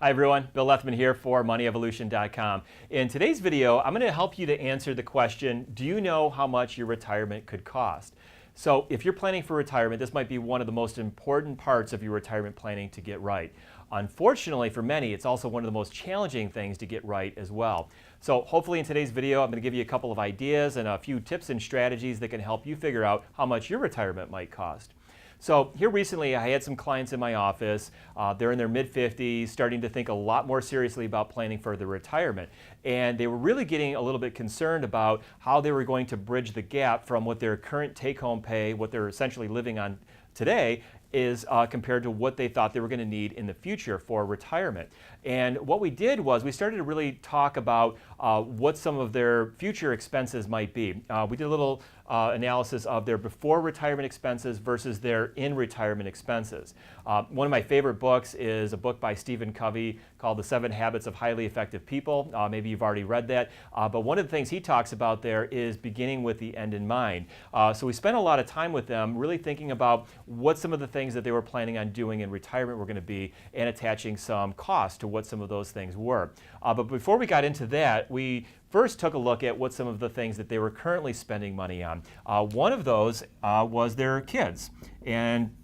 Hi everyone, Bill Lethman here for MoneyEvolution.com. In today's video, I'm going to help you to answer the question, do you know how much your retirement could cost? So if you're planning for retirement, this might be one of the most important parts of your retirement planning to get right. Unfortunately for many, it's also one of the most challenging things to get right as well. So hopefully in today's video, I'm going to give you a couple of ideas and a few tips and strategies that can help you figure out how much your retirement might cost. So here recently, I had some clients in my office. They're in their mid-50s, starting to think a lot more seriously about planning for their retirement. And they were really getting a little bit concerned about how they were going to bridge the gap from what their current take-home pay, what they're essentially living on today, is compared to what they thought they were going to need in the future for retirement. And what we did was we started to really talk about what some of their future expenses might be. We did a little analysis of their before retirement expenses versus their in retirement expenses. One of my favorite books is a book by Stephen Covey called The 7 Habits of Highly Effective People. Maybe you've already read that. But one of the things he talks about there is beginning with the end in mind. So we spent a lot of time with them really thinking about what some of the things that they were planning on doing in retirement were going to be and attaching some cost to what some of those things were. But before we got into that, we first took a look at what some of the things that they were currently spending money on. One of those was their kids. And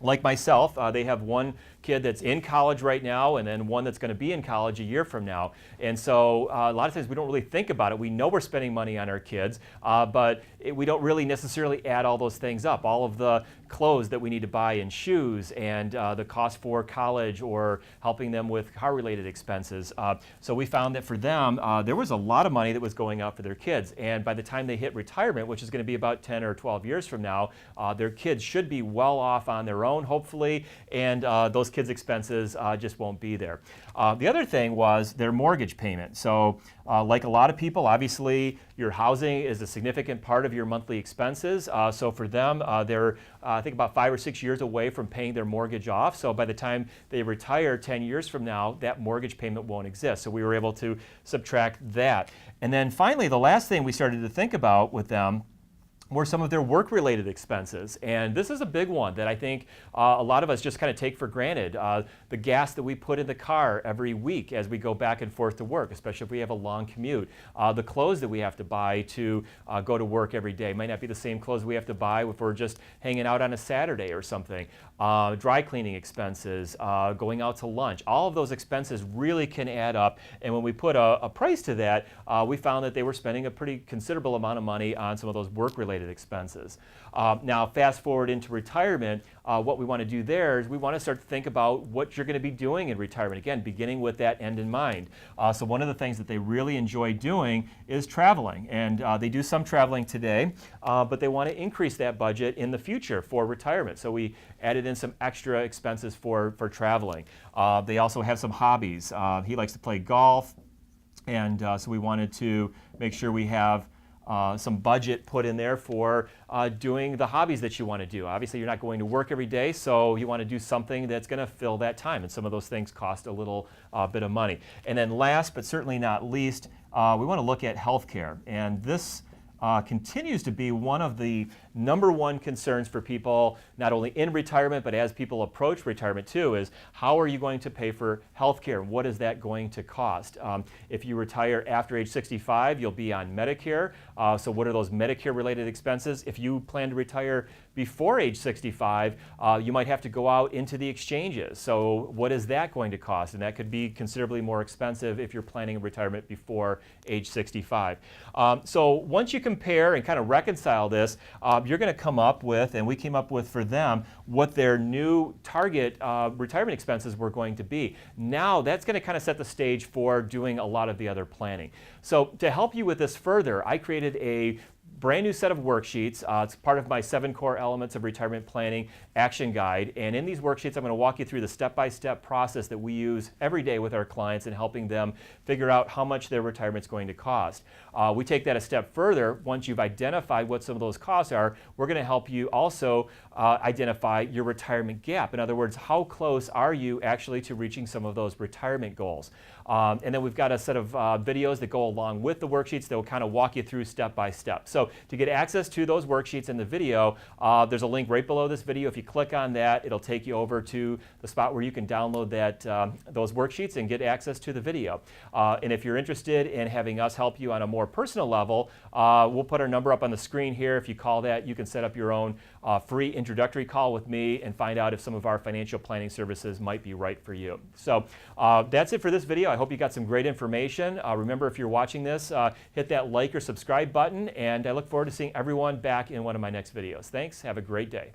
like myself, they have one kid that's in college right now and then one that's going to be in college a year from now. And so a lot of times we don't really think about it. We know we're spending money on our kids, but we don't really necessarily add all those things up. All of the clothes that we need to buy and shoes and the cost for college or helping them with car-related expenses. So we found that for them, there was a lot of money that was going out for their kids. And by the time they hit retirement, which is going to be about 10 or 12 years from now, their kids should be well off on their own, hopefully, and those kids' expenses just won't be there. The other thing was their mortgage payment. So like a lot of people, obviously, your housing is a significant part of your monthly expenses. So for them, they're I think about 5 or 6 years away from paying their mortgage off. So by the time they retire 10 years from now, that mortgage payment won't exist. So we were able to subtract that. And then finally, the last thing we started to think about with them were some of their work-related expenses. And this is a big one that I think a lot of us just kind of take for granted. The gas that we put in the car every week as we go back and forth to work, especially if we have a long commute. The clothes that we have to buy to go to work every day might not be the same clothes we have to buy if we're just hanging out on a Saturday or something. Dry cleaning expenses, going out to lunch. All of those expenses really can add up. And when we put a price to that, we found that they were spending a pretty considerable amount of money on some of those work-related expenses. Now, fast forward into retirement, what we want to do there is we want to start to think about what you're going to be doing in retirement. Again, beginning with that end in mind. So one of the things that they really enjoy doing is traveling. And they do some traveling today, but they want to increase that budget in the future for retirement. So we added in some extra expenses for traveling. They also have some hobbies. He likes to play golf, and so we wanted to make sure we have some budget put in there for doing the hobbies that you want to do. Obviously, you're not going to work every day, so you want to do something that's going to fill that time, and some of those things cost a little bit of money. And then last, but certainly not least, we want to look at healthcare. And this continues to be one of the #1 concerns for people, not only in retirement, but as people approach retirement too, is how are you going to pay for health care? What is that going to cost? If you retire after age 65, you'll be on Medicare. So what are those Medicare-related expenses? If you plan to retire before age 65, you might have to go out into the exchanges. So what is that going to cost? And that could be considerably more expensive if you're planning retirement before age 65. So once you compare and kind of reconcile this, you're going to come up with, and we came up with for them, what their new target retirement expenses were going to be. Now that's going to kind of set the stage for doing a lot of the other planning. So to help you with this further, I created a brand new set of worksheets. It's part of my 7 core elements of retirement planning action guide. And in these worksheets, I'm going to walk you through the step-by-step process that we use every day with our clients in helping them figure out how much their retirement's going to cost. We take that a step further. Once you've identified what some of those costs are, we're going to help you also identify your retirement gap. In other words, how close are you actually to reaching some of those retirement goals? And then we've got a set of videos that go along with the worksheets that will kind of walk you through step by step. So So to get access to those worksheets in the video, there's a link right below this video. If you click on that, it'll take you over to the spot where you can download those worksheets and get access to the video. And if you're interested in having us help you on a more personal level, we'll put our number up on the screen here. If you call that, you can set up your own free introductory call with me and find out if some of our financial planning services might be right for you. So that's it for this video. I hope you got some great information. Remember, if you're watching this, hit that like or subscribe button, and I look forward to seeing everyone back in one of my next videos. Thanks. Have a great day.